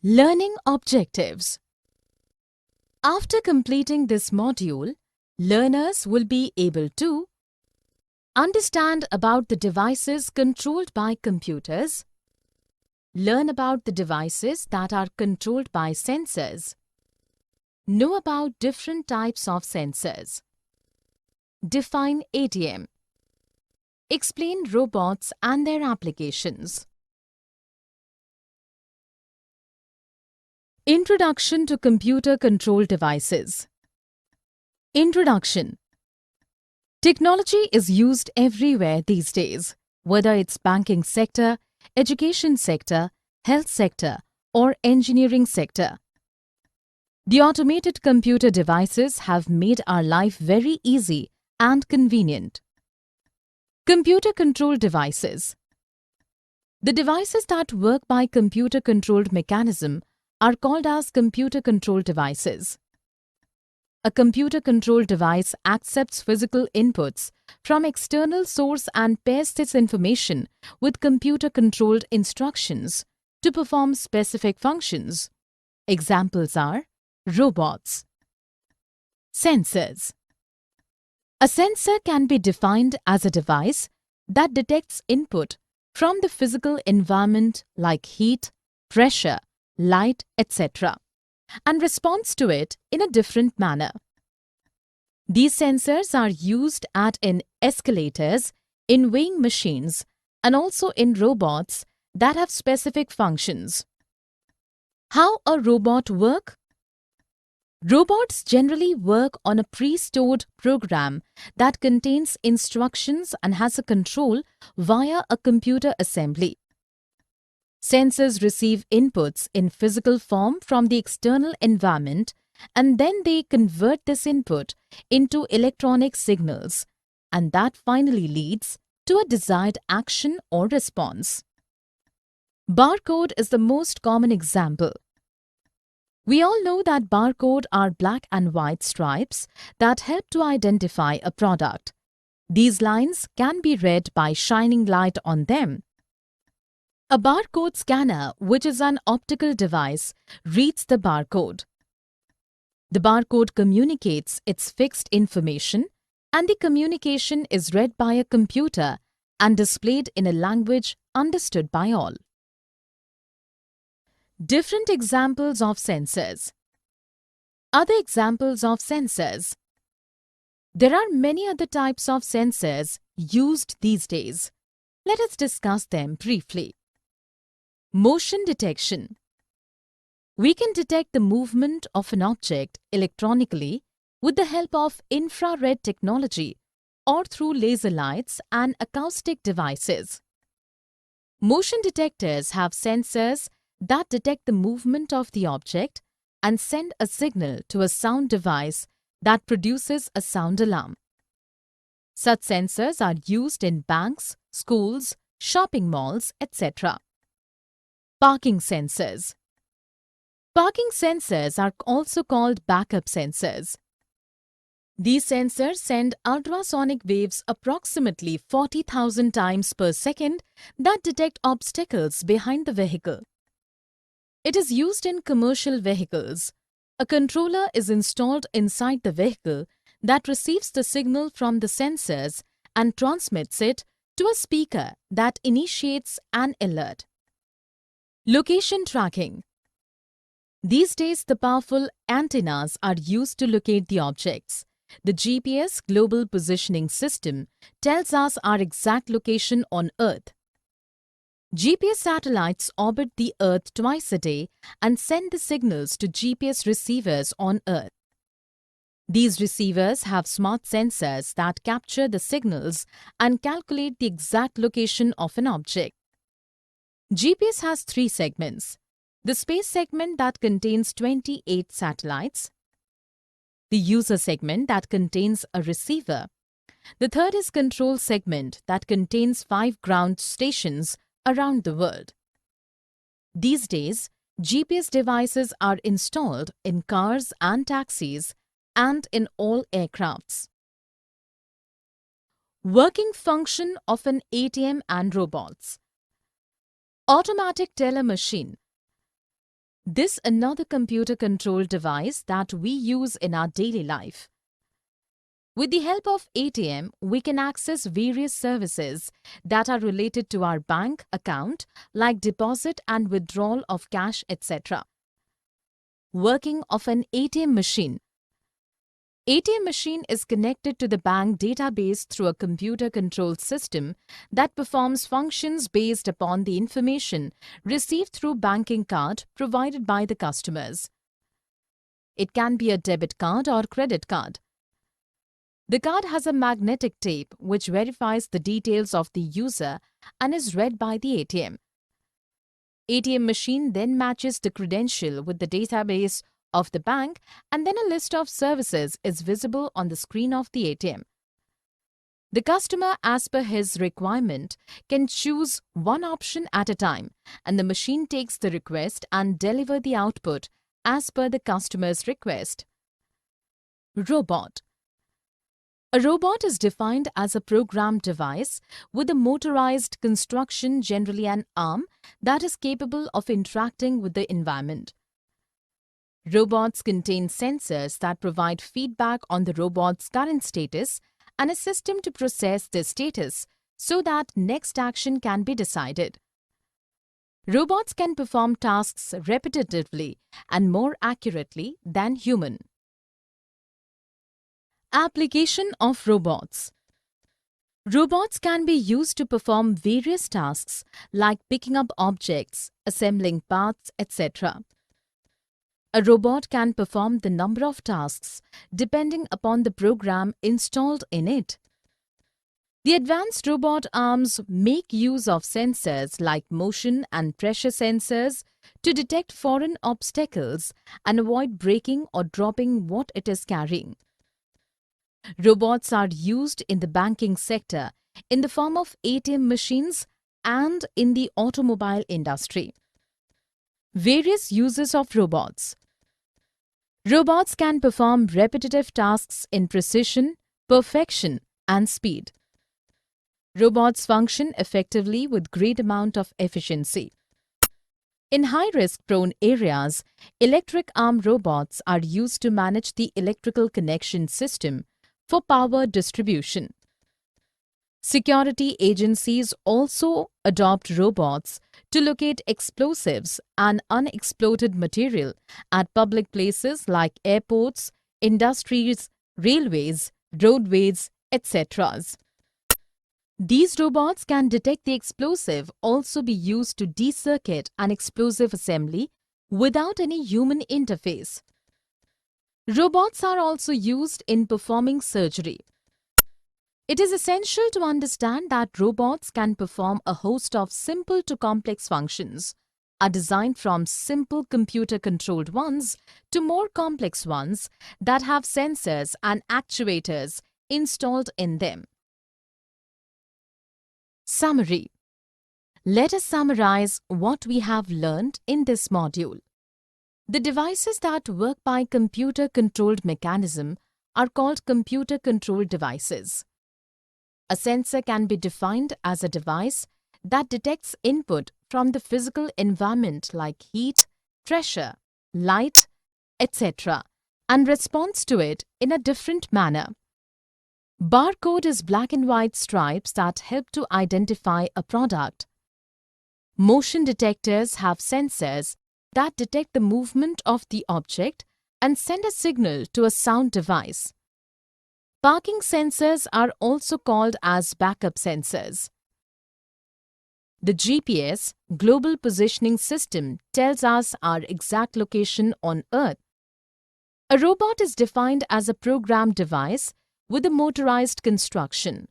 Learning objectives. After completing this module, learners will be able to understand about the devices controlled by computers, learn about the devices that are controlled by sensors, know about different types of sensors, define ATM, explain robots and their applications. Introduction to computer control devices. Introduction. Technology is used everywhere these days, whether it's banking sector, education sector, health sector, or engineering sector. The automated computer devices have made our life very easy and convenient. Computer control devices. The devices that work by computer-controlled mechanism are called as computer-controlled devices. A computer-controlled device accepts physical inputs from external source and pairs this information with computer-controlled instructions to perform specific functions. Examples are robots. Sensors. A sensor can be defined as a device that detects input from the physical environment like heat, pressure, light, etc., and responds to it in a different manner. These sensors are used in escalators, in weighing machines, and also in robots that have specific functions. How a robot works? Robots generally work on a pre-stored program that contains instructions and has a control via a computer assembly. Sensors receive inputs in physical form from the external environment, and then they convert this input into electronic signals, and that finally leads to a desired action or response. Barcode is the most common example. We all know that barcode are black and white stripes that help to identify a product. These lines can be read by shining light on them. A barcode scanner, which is an optical device, reads the barcode. The barcode communicates its fixed information, and the communication is read by a computer and displayed in a language understood by all. Different examples of sensors. Other examples of sensors. There are many other types of sensors used these days. Let us discuss them briefly. Motion detection. We can detect the movement of an object electronically with the help of infrared technology or through laser lights and acoustic devices. Motion detectors have sensors that detect the movement of the object and send a signal to a sound device that produces a sound alarm. Such sensors are used in banks, schools, shopping malls, etc. Parking sensors. Parking sensors are also called backup sensors. These sensors send ultrasonic waves approximately 40,000 times per second that detect obstacles behind the vehicle. It is used in commercial vehicles. A controller is installed inside the vehicle that receives the signal from the sensors and transmits it to a speaker that initiates an alert. Location tracking. These days, the powerful antennas are used to locate the objects. The GPS Global Positioning System tells us our exact location on Earth. GPS satellites orbit the Earth twice a day and send the signals to GPS receivers on Earth. These receivers have smart sensors that capture the signals and calculate the exact location of an object. GPS has 3 segments. The space segment that contains 28 satellites, the user segment that contains a receiver, the third is control segment that contains 5 ground stations around the world. These days, GPS devices are installed in cars and taxis and in all aircrafts. Working function of an ATM and robots. Automatic teller machine. This another computer-controlled device that we use in our daily life. With the help of ATM, we can access various services that are related to our bank account like deposit and withdrawal of cash, etc. Working of an ATM machine. ATM machine is connected to the bank database through a computer-controlled system that performs functions based upon the information received through banking card provided by the customers. It can be a debit card or credit card. The card has a magnetic tape which verifies the details of the user and is read by the ATM. ATM machine then matches the credential with the database of the bank, and then a list of services is visible on the screen of the ATM. The customer, as per his requirement, can choose one option at a time, and the machine takes the request and deliver the output as per the customer's request. Robot. A robot is defined as a programmed device with a motorized construction, generally an arm, that is capable of interacting with the environment. Robots contain sensors that provide feedback on the robot's current status and a system to process this status so that next action can be decided. Robots can perform tasks repetitively and more accurately than human. Application of robots. Robots can be used to perform various tasks like picking up objects, assembling parts, etc. A robot can perform the number of tasks depending upon the program installed in it. The advanced robot arms make use of sensors like motion and pressure sensors to detect foreign obstacles and avoid breaking or dropping what it is carrying. Robots are used in the banking sector in the form of ATM machines and in the automobile industry. Various uses of robots. Robots can perform repetitive tasks in precision, perfection, and speed. Robots function effectively with great amount of efficiency. In high-risk prone areas, electric arm robots are used to manage the electrical connection system for power distribution. Security agencies also adopt robots to locate explosives and unexploded material at public places like airports, industries, railways, roadways, etc. These robots can detect the explosive, also be used to de-circuit an explosive assembly without any human interface. Robots are also used in performing surgery. It is essential to understand that robots can perform a host of simple to complex functions, are designed from simple computer-controlled ones to more complex ones that have sensors and actuators installed in them. Summary. Let us summarize what we have learned in this module. The devices that work by computer-controlled mechanism are called computer-controlled devices. A sensor can be defined as a device that detects input from the physical environment like heat, pressure, light, etc. and responds to it in a different manner. Barcode is black and white stripes that help to identify a product. Motion detectors have sensors that detect the movement of the object and send a signal to a sound device. Parking sensors are also called as backup sensors. The GPS, Global Positioning System, tells us our exact location on Earth. A robot is defined as a programmed device with a motorized construction.